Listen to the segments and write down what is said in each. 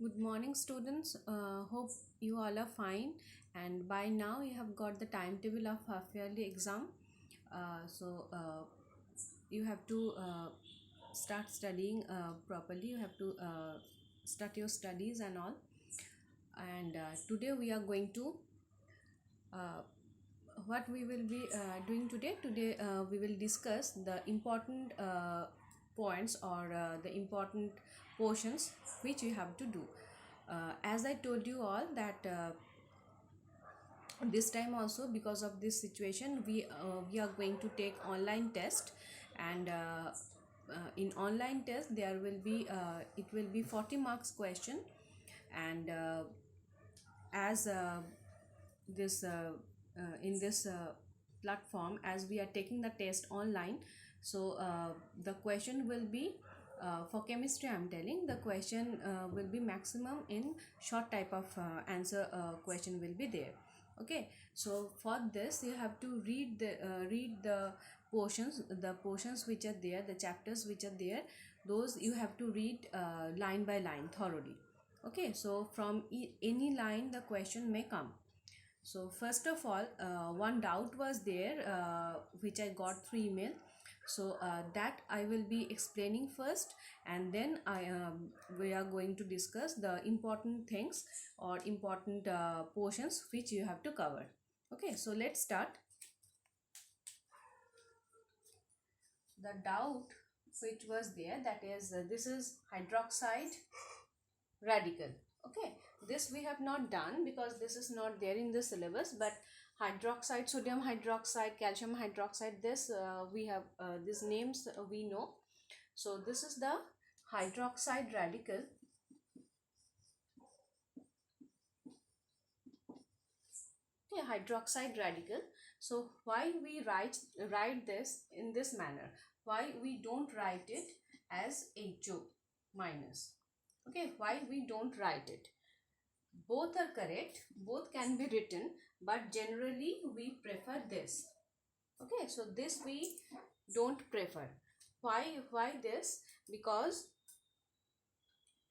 Good morning, students. Hope you all are fine. And by now, you have got the timetable of half yearly exam. So you have to start studying properly. You have to start your studies and all. And today we are going to uh, what we will be doing today. Today we will discuss the important points or the important portions which you have to do. As I told you all that this time also, because of this situation, we are going to take online test. And in online test there will be it will be 40 marks question. And as this in this platform, as we are taking the test online, so the question will be for chemistry. I'm telling, the question will be maximum in short type of answer. Question will be there. Okay, so for this you have to read the portions which are there, the chapters which are there. Those you have to read line by line thoroughly. Okay, so from any line the question may come. So first of all, one doubt was there, which I got through email. So that I will be explaining first, and then we are going to discuss the important things or important portions which you have to cover. Okay, so let's start. The doubt which was there, that is, this is hydroxide radical. Okay, this we have not done because this is not there in the syllabus. But hydroxide, sodium hydroxide, calcium hydroxide, this we have these names we know. So this is the hydroxide radical. Okay, hydroxide radical. So why we write this in this manner? Why we don't write it as HO minus? Okay, why we don't write it? Both are correct, both can be written, but generally we prefer this. Okay, so this we don't prefer. Why this? Because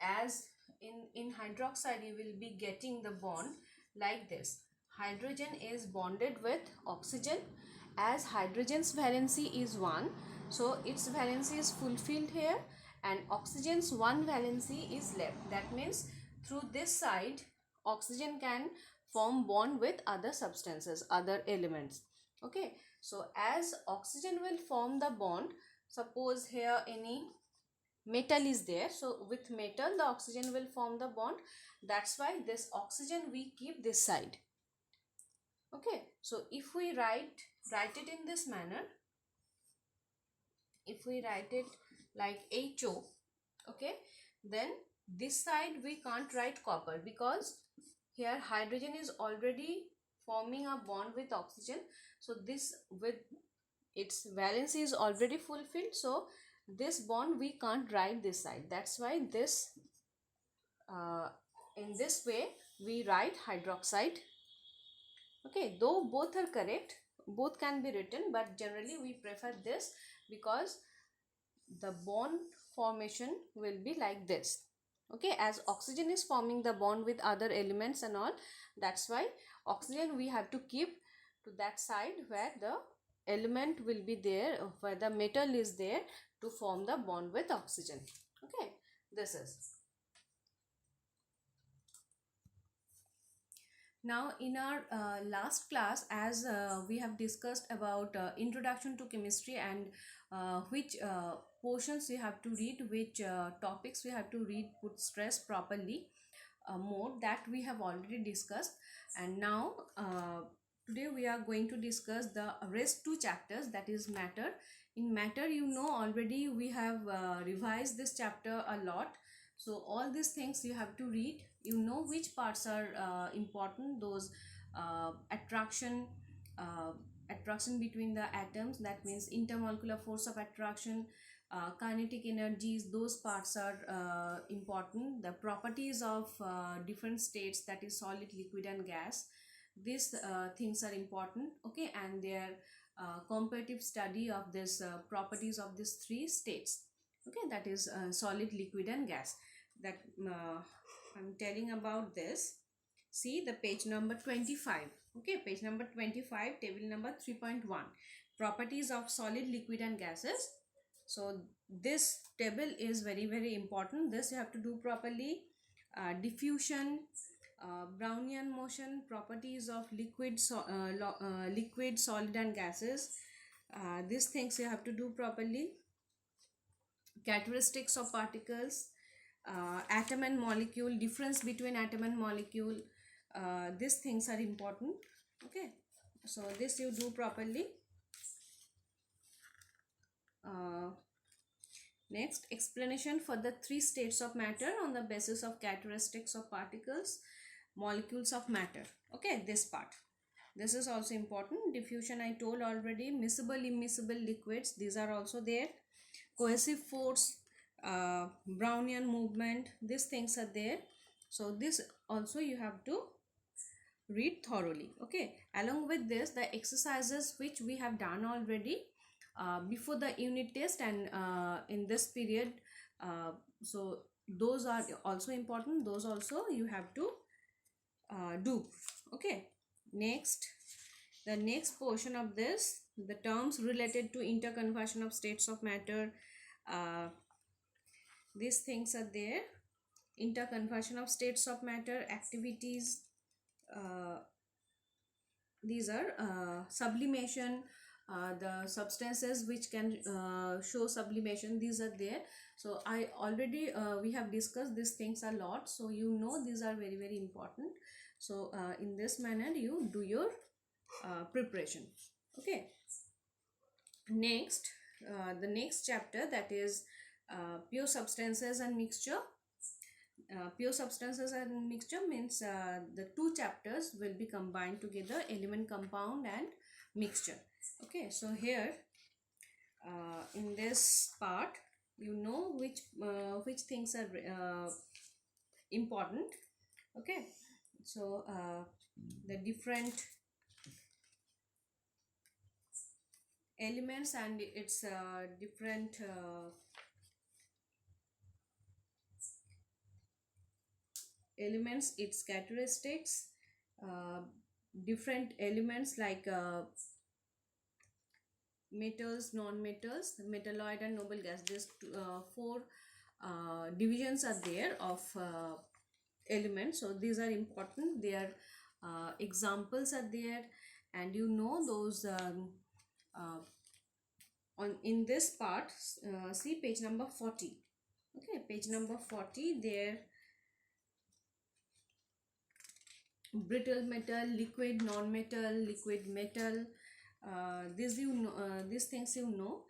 as in hydroxide you will be getting the bond like this. Hydrogen is bonded with oxygen. As hydrogen's valency is 1, so its valency is fulfilled here, and oxygen's 1 valency is left. That means through this side oxygen can form bond with other substances, other elements. Okay, so as oxygen will form the bond, suppose here any metal is there, so with metal the oxygen will form the bond. That's why this oxygen we keep this side. Okay, so if we write it in this manner, if we write it like HO, okay, then this side we can't write copper, because here hydrogen is already forming a bond with oxygen. So this, with its valency is already fulfilled, so this bond we can't write this side. That's why this uh, in this way we write hydroxide. Okay, though both are correct, both can be written, but generally we prefer this because the bond formation will be like this. Okay, as oxygen is forming the bond with other elements and all, that's why oxygen we have to keep to that side where the element will be there, where the metal is there to form the bond with oxygen. Okay, this is. Now in our last class, as we have discussed about introduction to chemistry, and which portions you have to read, which topics we have to read, put stress properly, more, that we have already discussed. And now today we are going to discuss the rest two chapters, that is matter. In matter, you know, already we have revised this chapter a lot. So all these things you have to read. You know which parts are important, those attraction, uh, attraction between the atoms, that means intermolecular force of attraction, kinetic energies, those parts are important. The properties of different states, that is solid, liquid and gas, these things are important. Okay, and their comparative study of this properties of these three states. Okay, that is solid, liquid and gas. That I'm telling about this. See the page number 25. Okay, page number 25, table number 3.1. Properties of solid, liquid and gases. So this table is very important. This you have to do properly. Diffusion, Brownian motion, properties of liquid, liquid, solid and gases. These things you have to do properly. Characteristics of particles, atom and molecule, difference between atom and molecule. These things are important. Okay, so this you do properly. Next, explanation for the three states of matter on the basis of characteristics of particles, molecules of matter. Okay, this part. This is also important. Diffusion I told already. Miscible, immiscible liquids, these are also there. Cohesive force, Brownian movement, these things are there. So this also you have to read thoroughly. Okay, along with this, the exercises which we have done already before the unit test and in this period, so those are also important. Those also you have to do. Okay, next, the next portion of this, the terms related to interconversion of states of matter, these things are there. Interconversion of states of matter, activities, these are sublimation, the substances which can show sublimation, these are there. So I already we have discussed these things a lot, so you know these are very important. So in this manner you do your preparation. Okay, next, the next chapter, that is pure substances and mixture. Pure substances and mixture means the two chapters will be combined together, element, compound and mixture. Okay, so here in this part you know which things are important. Okay, so the different elements and its different elements, its characteristics, uh, different elements like metals, non-metals, metalloid and noble gas. These four divisions are there of elements, so these are important. Their examples are there, and you know those uh, on in this part. See page number 40. Okay, page number 40, there brittle metal, liquid non-metal, liquid metal, this you know, these things you know.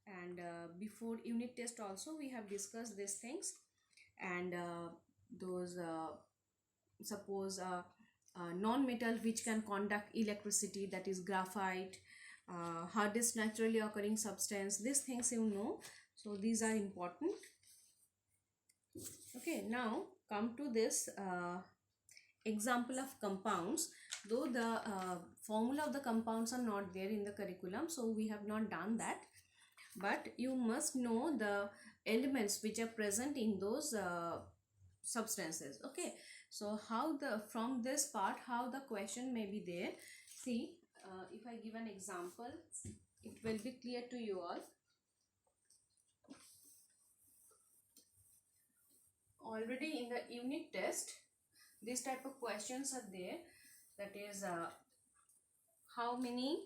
And before unit test also we have discussed these things. And those suppose non-metal which can conduct electricity, that is graphite, hardest naturally occurring substance, these things you know. So these are important. Okay, now come to this example of compounds. Though the formula of the compounds are not there in the curriculum, so we have not done that, but you must know the elements which are present in those substances. Okay, so how the from this part how the question may be there. See, if I give an example, it will be clear to you all. Already in the unit test this type of questions are there, that is how many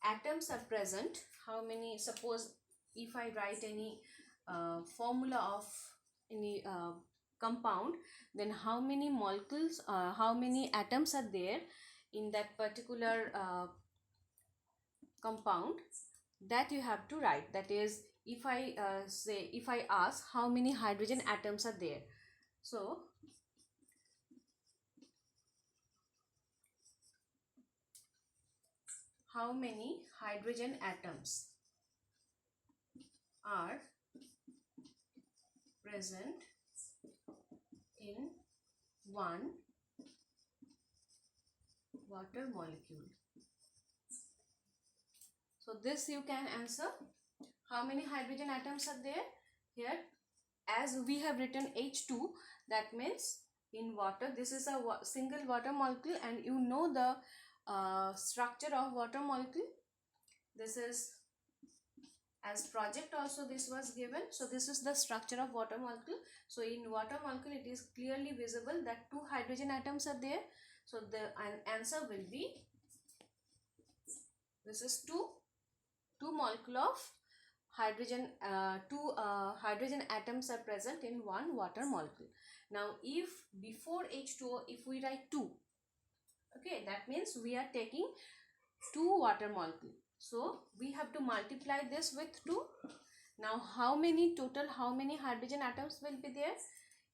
atoms are present, how many, suppose if I write any formula of any compound, then how many molecules, how many atoms are there in that particular compound, that you have to write. That is, if I say, if I ask how many hydrogen atoms are there, so how many hydrogen atoms are present in one water molecule. So this you can answer. How many hydrogen atoms are there? Here, as we have written H2, That means in water, this is a single water molecule, and you know the structure of water molecule. This is, as project also this was given. So this is the structure of water molecule. So in water molecule it is clearly visible that 2 hydrogen atoms are there. So the answer will be, this is 2 molecule of hydrogen, 2 hydrogen atoms are present in one water molecule. Now if before H2O if we write 2, okay, that means we are taking 2 water molecule. So we have to multiply this with 2. Now how many hydrogen atoms will be there?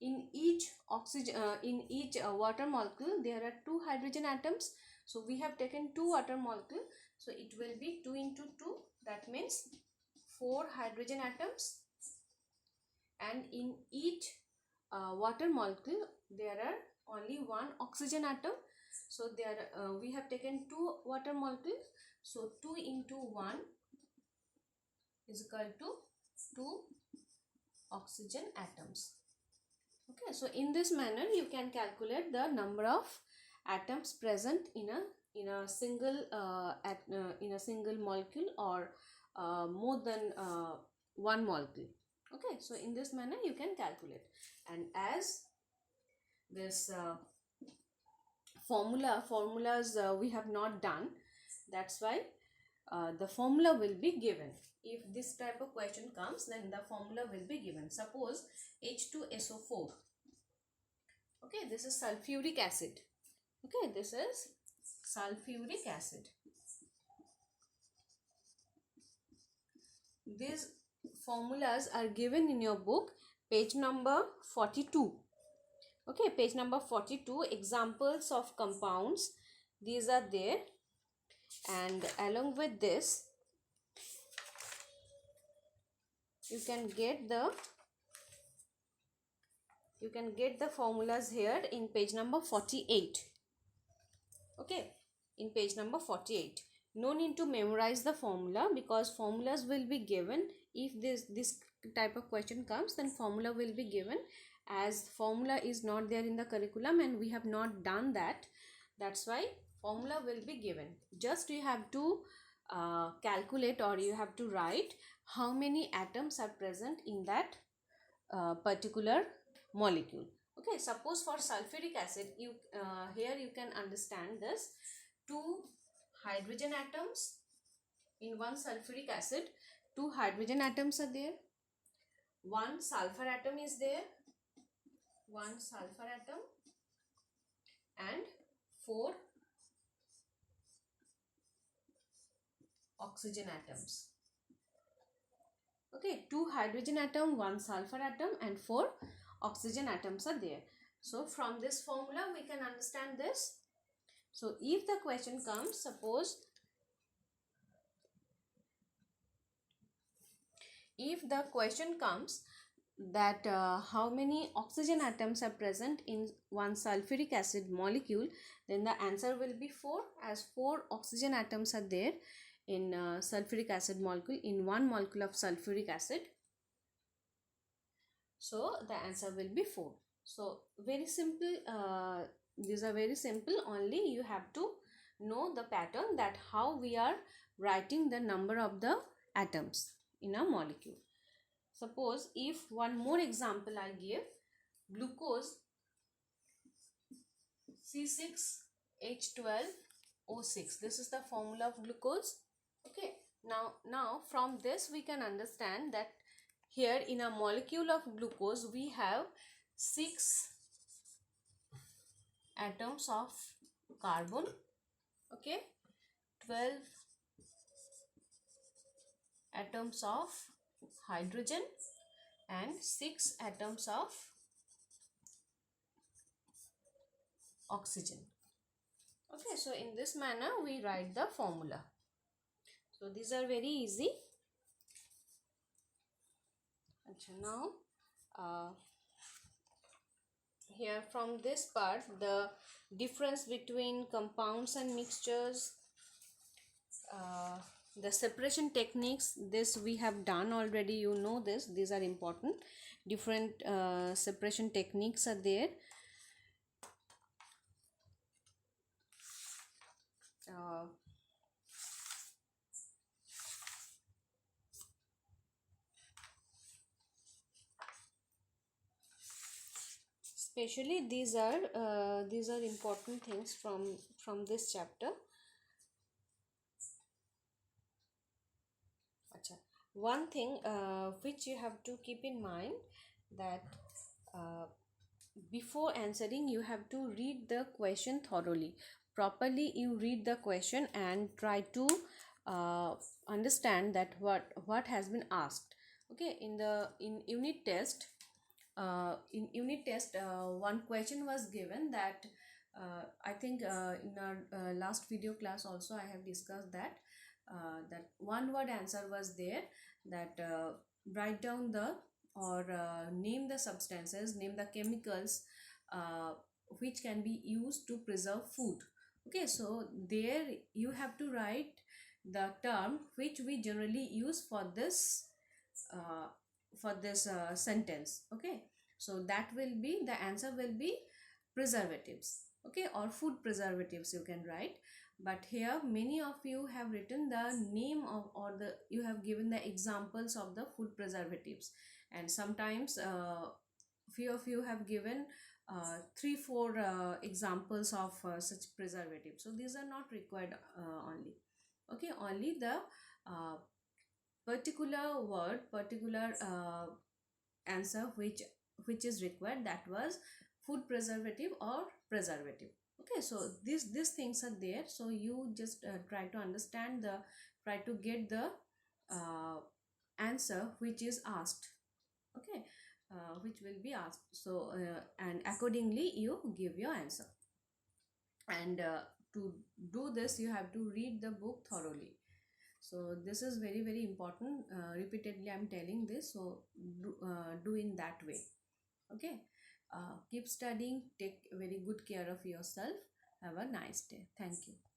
In each water molecule there are 2 hydrogen atoms. So we have taken 2 water molecule. So it will be 2 into 2. That means 4 hydrogen atoms. And in each water molecule there are only 1 oxygen atom. So there we have taken 2 water molecules. So 2 into 1 is equal to 2 oxygen atoms. Okay, so in this manner you can calculate the number of atoms present in a single molecule, or more than one molecule. Okay, so in this manner you can calculate. And as this formulas we have not done, that's why the formula will be given. If this type of question comes, then the formula will be given. Suppose H2SO4. Okay, this is sulfuric acid. Okay, this is sulfuric acid. These formulas are given in your book, page number 42. Okay, page number 42, examples of compounds. These are there. And along with this, you can get the formulas here in page number 48. Okay, in page number 48. No need to memorize the formula, because formulas will be given. If this type of question comes, then formula will be given. As formula is not there in the curriculum and we have not done that, that's why formula will be given. Just you have to calculate, or you have to write how many atoms are present in that particular molecule. Okay, suppose for sulfuric acid, you here you can understand this. 2 hydrogen atoms in one sulfuric acid. 2 hydrogen atoms are there. 1 sulfur atom is there. 1 sulfur atom and 4 oxygen atoms. Okay, 2 hydrogen atom, 1 sulfur atom and 4 oxygen atoms are there. So from this formula we can understand this. So if the question comes, suppose if the question comes that how many oxygen atoms are present in one sulfuric acid molecule, then the answer will be 4, as 4 oxygen atoms are there in sulfuric acid molecule, in one molecule of sulfuric acid. So the answer will be 4. So very simple, these are very simple. Only you have to know the pattern, that how we are writing the number of the atoms in a molecule. Suppose if one more example I give, glucose C6H12O6. This is the formula of glucose. Okay, now from this we can understand that here in a molecule of glucose we have 6 atoms of carbon. Okay, 12 atoms of hydrogen and 6 atoms of oxygen. Okay, so in this manner we write the formula. So these are very easy. And now here from this part, the difference between compounds and mixtures, the separation techniques, this we have done already, you know this, these are important. different separation techniques are there. uh, Especially these are important things from this chapter. Acha. One thing which you have to keep in mind, that uh, before answering you have to read the question thoroughly. Properly you read the question and try to uh, understand that what has been asked. Okay, in unit test, one question was given that I think in our last video class also I have discussed that that one word answer was there, that write down the or name the substances, name the chemicals uh, which can be used to preserve food. Okay, so there you have to write the term which we generally use uh, for this sentence. Okay, so that will be the answer will be preservatives. Okay, or food preservatives you can write. But here many of you have written the name of, or the you have given the examples of the food preservatives, and sometimes few of you have given 3 4 examples of such preservatives. So these are not required only. Okay, only the uh, particular word, particular answer which is required, that was food preservative or preservative. Okay, so these things are there, so you just try to understand the try to get the uh, answer which is asked. Okay, which will be asked. So and accordingly you give your answer. And to do this you have to read the book thoroughly. So this is very very important. Repeatedly I'm telling this, so do in that way. Okay, keep studying, take very good care of yourself. Have a nice day. Thank you.